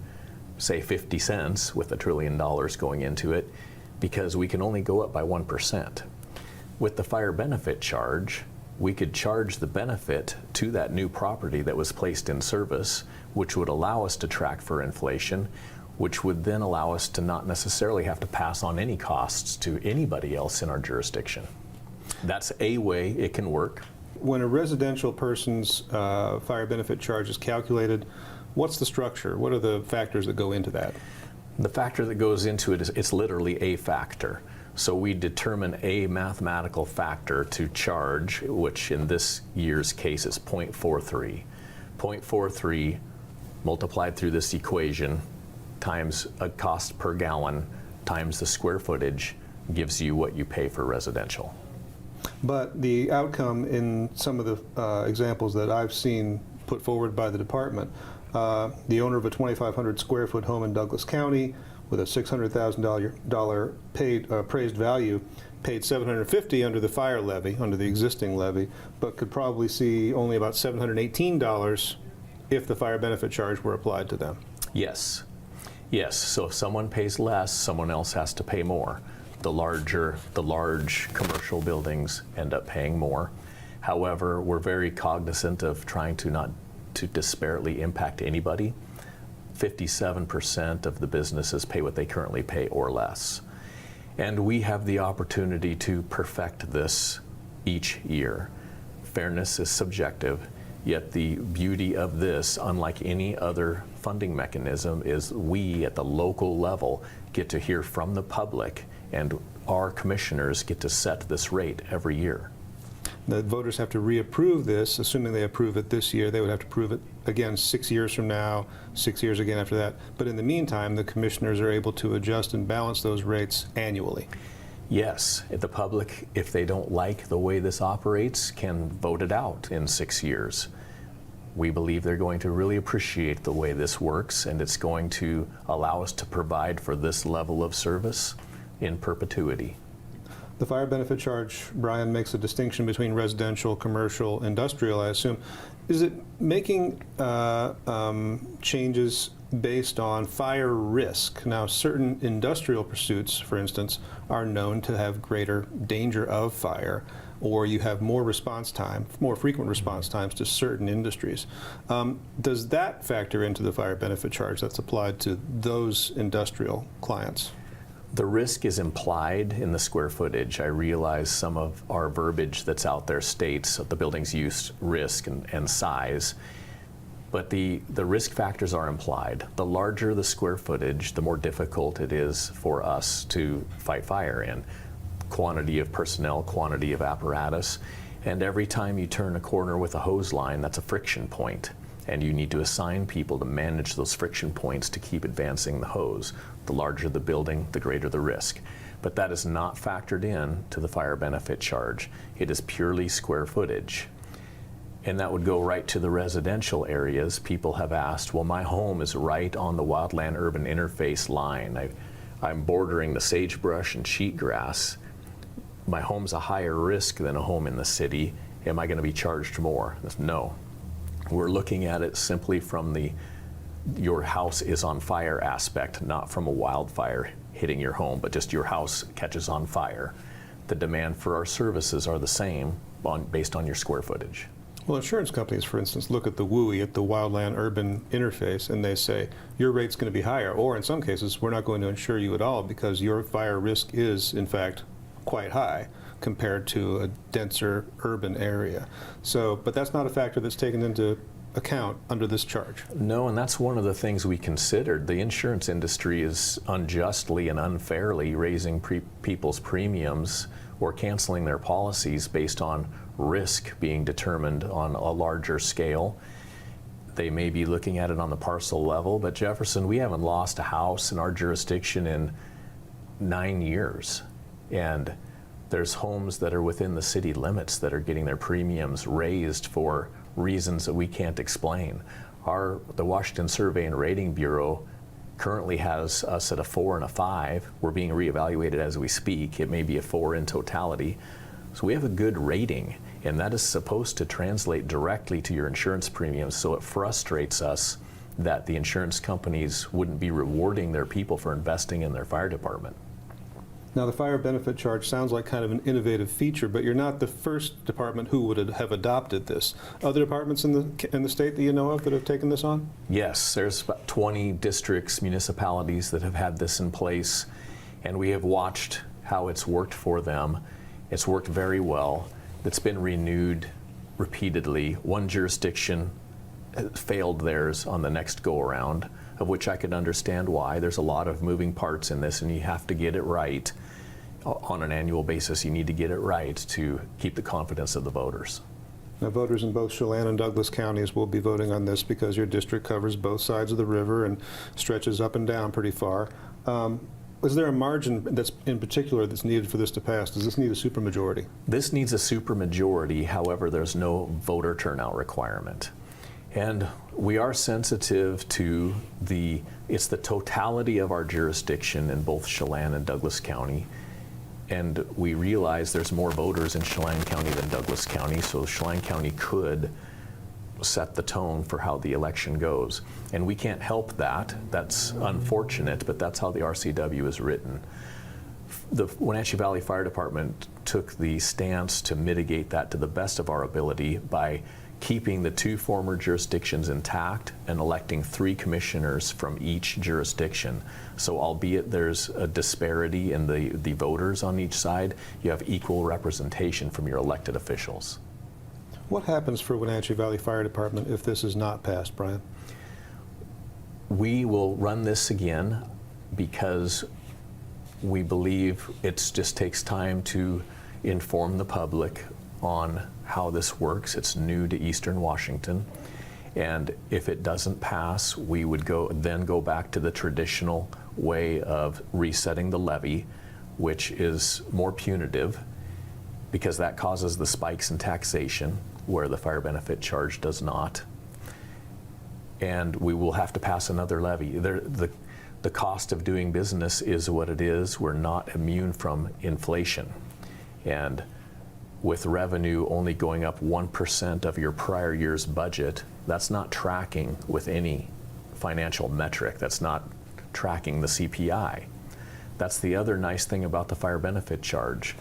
say 50 cents with $1 trillion going into it, because we can only go up by 1%. With the fire benefit charge, we could charge the benefit to that new property that was placed in service, which would allow us to track for inflation, which would then allow us to not necessarily have to pass on any costs to anybody else in our jurisdiction. That's a way it can work. When a residential person's fire benefit charge is calculated, what's the structure? What are the factors that go into that? The factor that goes into it is, it's literally a factor. So we determine a mathematical factor to charge, which in this year's case is 0.43. 0.43 multiplied through this equation times a cost per gallon times the square footage gives you what you pay for residential. But the outcome in some of the examples that I've seen put forward by the department, the owner of a 2,500 square foot home in Douglas County with a $600,000 appraised value paid $750 under the fire levy, under the existing levy, but could probably see only about $718 if the fire benefit charge were applied to them. Yes. Yes, so if someone pays less, someone else has to pay more. The large commercial buildings end up paying more. However, we're very cognizant of trying to not to disparately impact anybody. 57% of the businesses pay what they currently pay or less. And we have the opportunity to perfect this each year. Fairness is subjective, yet the beauty of this, unlike any other funding mechanism, is we at the local level get to hear from the public, and our commissioners get to set this rate every year. The voters have to reapprove this. Assuming they approve it this year, they would have to approve it again 6 years from now, 6 years again after that. But in the meantime, the commissioners are able to adjust and balance those rates annually. Yes, the public, if they don't like the way this operates, can vote it out in 6 years. We believe they're going to really appreciate the way this works, and it's going to allow us to provide for this level of service in perpetuity. The fire benefit charge, Brian, makes a distinction between residential, commercial, industrial, I assume. Is it making changes based on fire risk? Now, certain industrial pursuits, for instance, are known to have greater danger of fire, or you have more response time, more frequent response times to certain industries. Does that factor into the fire benefit charge that's applied to those industrial clients? The risk is implied in the square footage. I realize some of our verbiage that's out there states the building's use, risk, and size. But the risk factors are implied. The larger the square footage, the more difficult it is for us to fight fire in. Quantity of personnel, quantity of apparatus, and every time you turn a corner with a hose line, that's a friction point, and you need to assign people to manage those friction points to keep advancing the hose. The larger the building, the greater the risk. But that is not factored in to the fire benefit charge. It is purely square footage. And that would go right to the residential areas. People have asked, well, my home is right on the wildland urban interface line. I'm bordering the sagebrush and sheetgrass. My home's a higher risk than a home in the city. Am I going to be charged more? No. We're looking at it simply from the your house is on fire aspect, not from a wildfire hitting your home, but just your house catches on fire. The demand for our services are the same based on your square footage. Well, insurance companies, for instance, look at the WUI, at the wildland urban interface, and they say, your rate's going to be higher, or in some cases, we're not going to insure you at all because your fire risk is, in fact, quite high compared to a denser urban area. So, but that's not a factor that's taken into account under this charge. No, and that's one of the things we considered. The insurance industry is unjustly and unfairly raising people's premiums or canceling their policies based on risk being determined on a larger scale. They may be looking at it on the parcel level, but Jefferson, we haven't lost a house in our jurisdiction in 9 years. And there's homes that are within the city limits that are getting their premiums raised for reasons that we can't explain. The Washington Survey and Rating Bureau currently has us at a 4 and a 5. We're being reevaluated as we speak. It may be a 4 in totality. So we have a good rating, and that is supposed to translate directly to your insurance premiums. So it frustrates us that the insurance companies wouldn't be rewarding their people for investing in their fire department. Now, the fire benefit charge sounds like kind of an innovative feature, but you're not the first department who would have adopted this. Other departments in the state that you know of that have taken this on? Yes, there's about 20 districts, municipalities that have had this in place, and we have watched how it's worked for them. It's worked very well. It's been renewed repeatedly. One jurisdiction failed theirs on the next go-around, of which I could understand why. There's a lot of moving parts in this, and you have to get it right. On an annual basis, you need to get it right to keep the confidence of the voters. Now, voters in both Chelan and Douglas counties will be voting on this because your district covers both sides of the river and stretches up and down pretty far. Is there a margin that's in particular that's needed for this to pass? Does this need a supermajority? This needs a supermajority. However, there's no voter turnout requirement. And we are sensitive to it's the totality of our jurisdiction in both Chelan and Douglas County. And we realize there's more voters in Chelan County than Douglas County, so Chelan County could set the tone for how the election goes. And we can't help that. That's unfortunate, but that's how the RCW is written. The Wenatchee Valley Fire Department took the stance to mitigate that to the best of our ability by keeping the 2 former jurisdictions intact and electing 3 commissioners from each jurisdiction. So albeit there's a disparity in the voters on each side, you have equal representation from your elected officials. What happens for Wenatchee Valley Fire Department if this is not passed, Brian? We will run this again because we believe it just takes time to inform the public on how this works. It's new to Eastern Washington, and if it doesn't pass, we would then go back to the traditional way of resetting the levy, which is more punitive because that causes the spikes in taxation where the fire benefit charge does not. And we will have to pass another levy. The cost of doing business is what it is. We're not immune from inflation. And with revenue only going up 1% of your prior year's budget, that's not tracking with any financial metric. That's not tracking the CPI. That's the other nice thing about the fire benefit charge.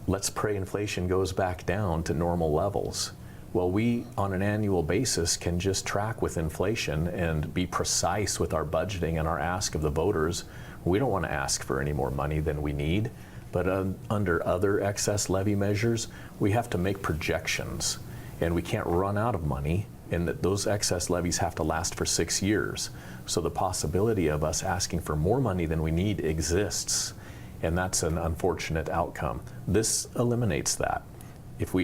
Let's pray inflation goes back down to normal levels. Well, we, on an annual basis, can just track with inflation and be precise with our budgeting and our ask of the voters. We don't want to ask for any more money than we need. But under other excess levy measures, we have to make projections, and we can't run out of money, and that those excess levies have to last for 6 years. So the possibility of us asking for more money than we need exists, and that's an unfortunate outcome. This eliminates that. If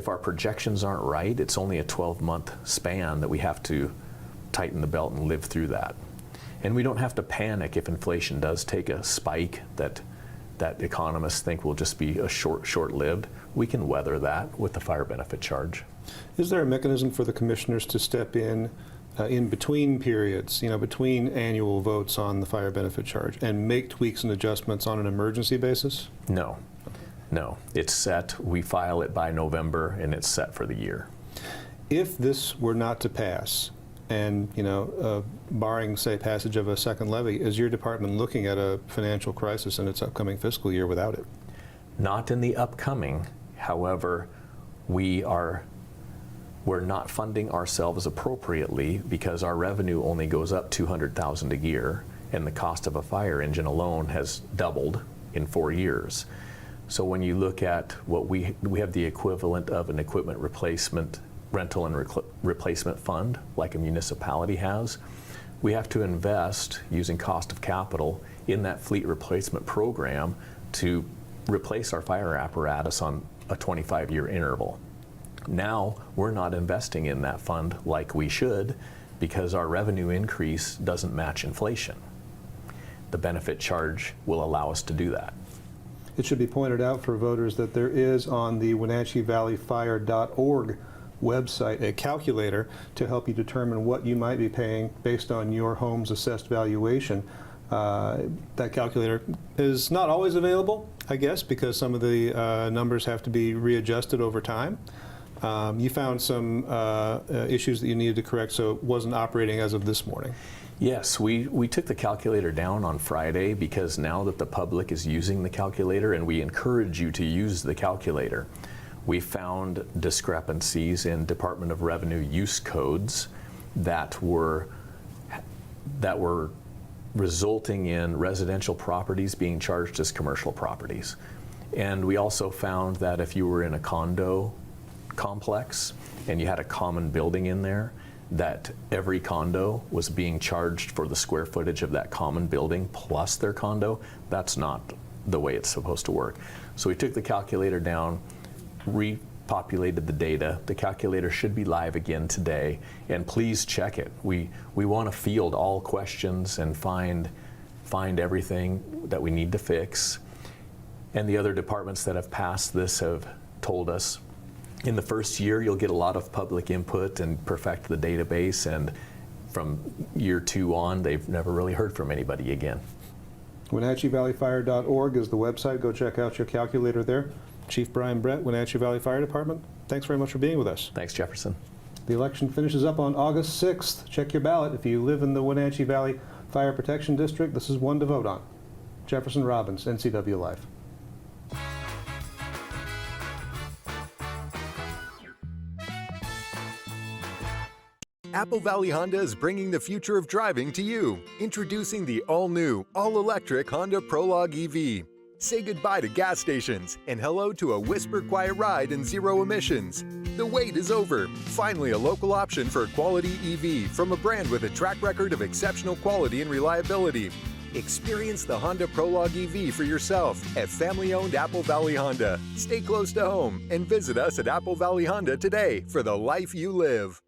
our projections aren't right, it's only a 12-month span that we have to tighten the belt and live through that. And we don't have to panic if inflation does take a spike that economists think will just be a short-lived. We can weather that with the fire benefit charge. Is there a mechanism for the commissioners to step in between periods, between annual votes on the fire benefit charge, and make tweaks and adjustments on an emergency basis? No, it's set. We file it by November, and it's set for the year. If this were not to pass, and barring, say, passage of a second levy, is your department looking at a financial crisis in its upcoming fiscal year without it? Not in the upcoming. However, we're not funding ourselves appropriately because our revenue only goes up $200,000 a year, and the cost of a fire engine alone has doubled in 4 years. So when you look at what we have the equivalent of an equipment replacement, rental and replacement fund, like a municipality has, we have to invest using cost of capital in that fleet replacement program to replace our fire apparatus on a 25-year interval. Now, we're not investing in that fund like we should because our revenue increase doesn't match inflation. The benefit charge will allow us to do that. It should be pointed out for voters that there is on the WenatcheeValleyFire.org website a calculator to help you determine what you might be paying based on your home's assessed valuation. That calculator is not always available, I guess, because some of the numbers have to be readjusted over time. You found some issues that you needed to correct, so it wasn't operating as of this morning. Yes, we took the calculator down on Friday because now that the public is using the calculator, and we encourage you to use the calculator, we found discrepancies in Department of Revenue use codes that were resulting in residential properties being charged as commercial properties. And we also found that if you were in a condo complex and you had a common building in there, that every condo was being charged for the square footage of that common building plus their condo. That's not the way it's supposed to work. So we took the calculator down, repopulated the data. The calculator should be live again today, and please check it. We want to field all questions and find everything that we need to fix. And the other departments that have passed this have told us in the first year you'll get a lot of public input and perfect the database, and from year 2 on they've never really heard from anybody again. WenatcheeValleyFire.org is the website. Go check out your calculator there. Chief Brian Brett, Wenatchee Valley Fire Department, thanks very much for being with us. Thanks, Jefferson. The election finishes up on August 6th. Check your ballot. If you live in the Wenatchee Valley Fire Protection District, this is one to vote on. Jefferson Robbins, NCW Live. Apple Valley Honda is bringing the future of driving to you. Introducing the all-new, all-electric Honda Prologue EV. Say goodbye to gas stations and hello to a whisper-quiet ride and zero emissions. The wait is over. Finally, a local option for a quality EV from a brand with a track record of exceptional quality and reliability. Experience the Honda Prologue EV for yourself at family-owned Apple Valley Honda. Stay close to home and visit us at Apple Valley Honda today for the life you live.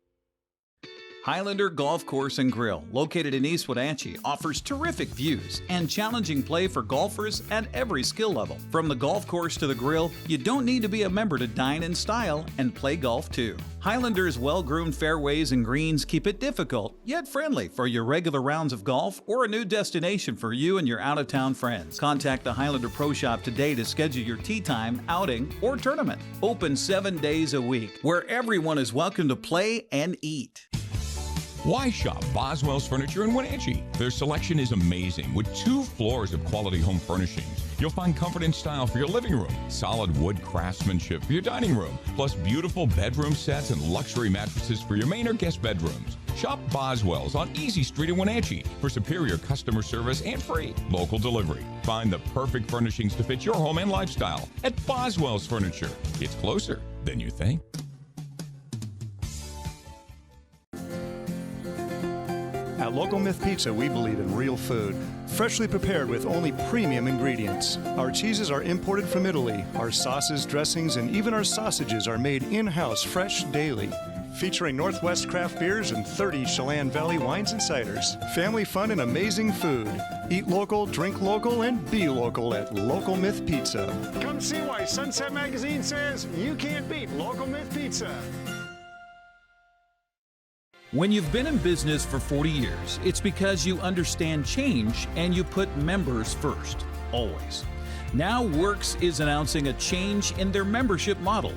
Highlander Golf Course and Grill, located in East Wenatchee, offers terrific views and challenging play for golfers at every skill level. From the golf course to the grill, you don't need to be a member to dine in style and play golf too. Highlander's well-groomed fairways and greens keep it difficult, yet friendly for your regular rounds of golf or a new destination for you and your out-of-town friends. Contact the Highlander Pro Shop today to schedule your tee time, outing, or tournament. Open 7 days a week, where everyone is welcome to play and eat. Why shop Boswell's Furniture in Wenatchee? Their selection is amazing with 2 floors of quality home furnishings. You'll find comfort and style for your living room, solid wood craftsmanship for your dining room, plus beautiful bedroom sets and luxury mattresses for your main or guest bedrooms. Shop Boswell's on Easy Street in Wenatchee for superior customer service and free local delivery. Find the perfect furnishings to fit your home and lifestyle at Boswell's Furniture. It's closer than you think. At Local Myth Pizza, we believe in real food, freshly prepared with only premium ingredients. Our cheeses are imported from Italy. Our sauces, dressings, and even our sausages are made in-house fresh daily. Featuring Northwest craft beers and 30 Chelan Valley wines and ciders. Family fun and amazing food. Eat local, drink local, and be local at Local Myth Pizza. Come see why Sunset Magazine says you can't beat Local Myth Pizza. When you've been in business for 40 years, it's because you understand change and you put members first, always. Now Works is announcing a change in their membership model.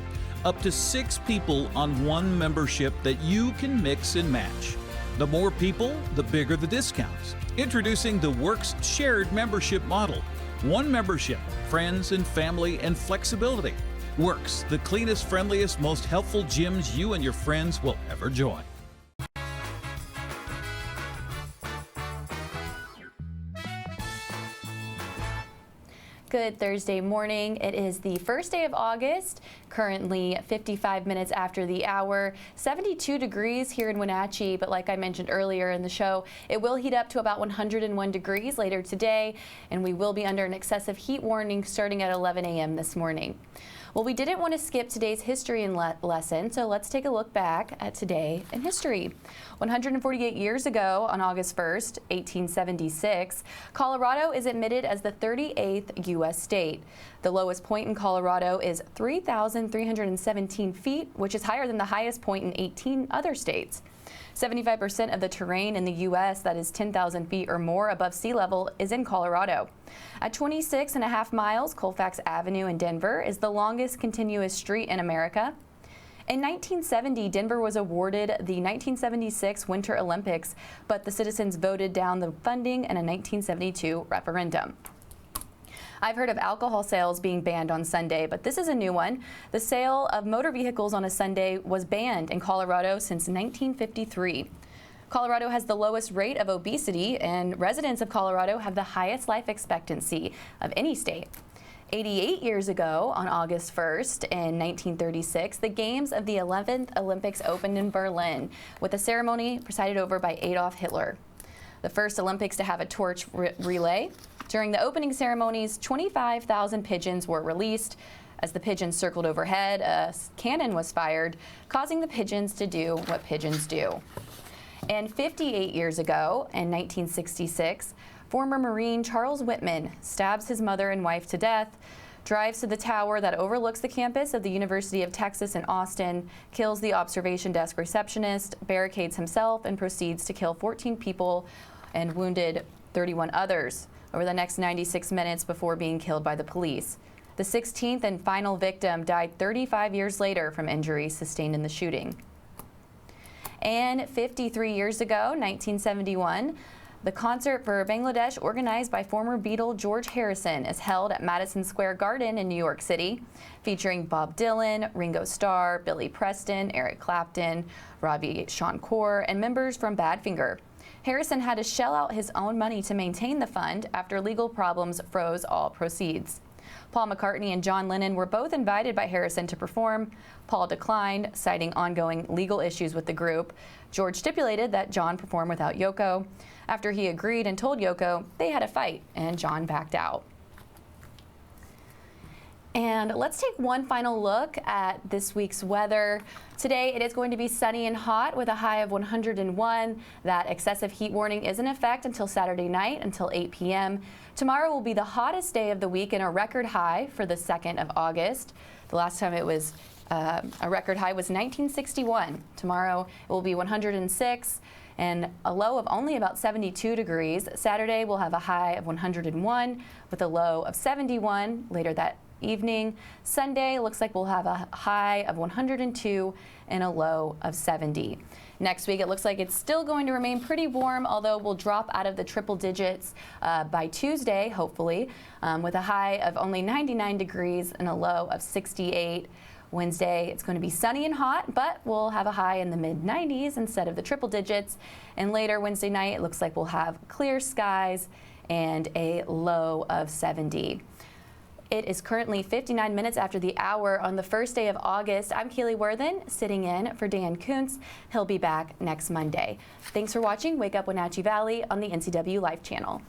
Up to 6 people on one membership that you can mix and match. The more people, the bigger the discounts. Introducing the Works shared membership model. One membership, friends and family and flexibility. Works, the cleanest, friendliest, most helpful gyms you and your friends will ever join. Good Thursday morning. It is the first day of August, currently 55 minutes after the hour, 72 degrees here in Wenatchee, but like I mentioned earlier in the show, it will heat up to about 101 degrees later today, and we will be under an excessive heat warning starting at 11 a.m. this morning. Well, we didn't want to skip today's history lesson, so let's take a look back at today in history. 148 years ago, on August 1st, 1876, Colorado is admitted as the 38th U.S. state. The lowest point in Colorado is 3,317 feet, which is higher than the highest point in 18 other states. 75% of the terrain in the U.S. that is 10,000 feet or more above sea level is in Colorado. At 26.5 miles, Colfax Avenue in Denver is the longest continuous street in America. In 1970, Denver was awarded the 1976 Winter Olympics, but the citizens voted down the funding in a 1972 referendum. I've heard of alcohol sales being banned on Sunday, but this is a new one. The sale of motor vehicles on a Sunday was banned in Colorado since 1953. Colorado has the lowest rate of obesity, and residents of Colorado have the highest life expectancy of any state. 88 years ago, on August 1st, in 1936, the games of the 11th Olympics opened in Berlin, with a ceremony presided over by Adolf Hitler. The first Olympics to have a torch relay. During the opening ceremonies, 25,000 pigeons were released. As the pigeons circled overhead, a cannon was fired, causing the pigeons to do what pigeons do. And 58 years ago, in 1966, former Marine Charles Whitman stabs his mother and wife to death, drives to the tower that overlooks the campus of the University of Texas in Austin, kills the observation desk receptionist, barricades himself, and proceeds to kill 14 people and wounded 31 others over the next 96 minutes before being killed by the police. The 16th and final victim died 35 years later from injuries sustained in the shooting. And 53 years ago, 1971, the concert for Bangladesh organized by former Beatle George Harrison is held at Madison Square Garden in New York City, featuring Bob Dylan, Ringo Starr, Billy Preston, Eric Clapton, Ravi Shankar, and members from Badfinger. Harrison had to shell out his own money to maintain the fund after legal problems froze all proceeds. Paul McCartney and John Lennon were both invited by Harrison to perform. Paul declined, citing ongoing legal issues with the group. George stipulated that John perform without Yoko. After he agreed and told Yoko, they had a fight, and John backed out. And let's take one final look at this week's weather. Today it is going to be sunny and hot with a high of 101. That excessive heat warning is in effect until Saturday night, until 8 p.m. Tomorrow will be the hottest day of the week and a record high for the 2nd of August. The last time it was a record high was 1961. Tomorrow it will be 106 and a low of only about 72 degrees. Saturday we'll have a high of 101 with a low of 71 later that evening. Sunday looks like we'll have a high of 102 and a low of 70. Next week it looks like it's still going to remain pretty warm, although we'll drop out of the triple digits by Tuesday, hopefully, with a high of only 99 degrees and a low of 68. Wednesday, it's going to be sunny and hot, but we'll have a high in the mid-90s instead of the triple digits. And later Wednesday night, it looks like we'll have clear skies and a low of 70. It is currently 59 minutes after the hour on the first day of August. I'm Keely Worthen, sitting in for Dan Kuntz. He'll be back next Monday. Thanks for watching Wake Up Wenatchee Valley on the NCW Life channel.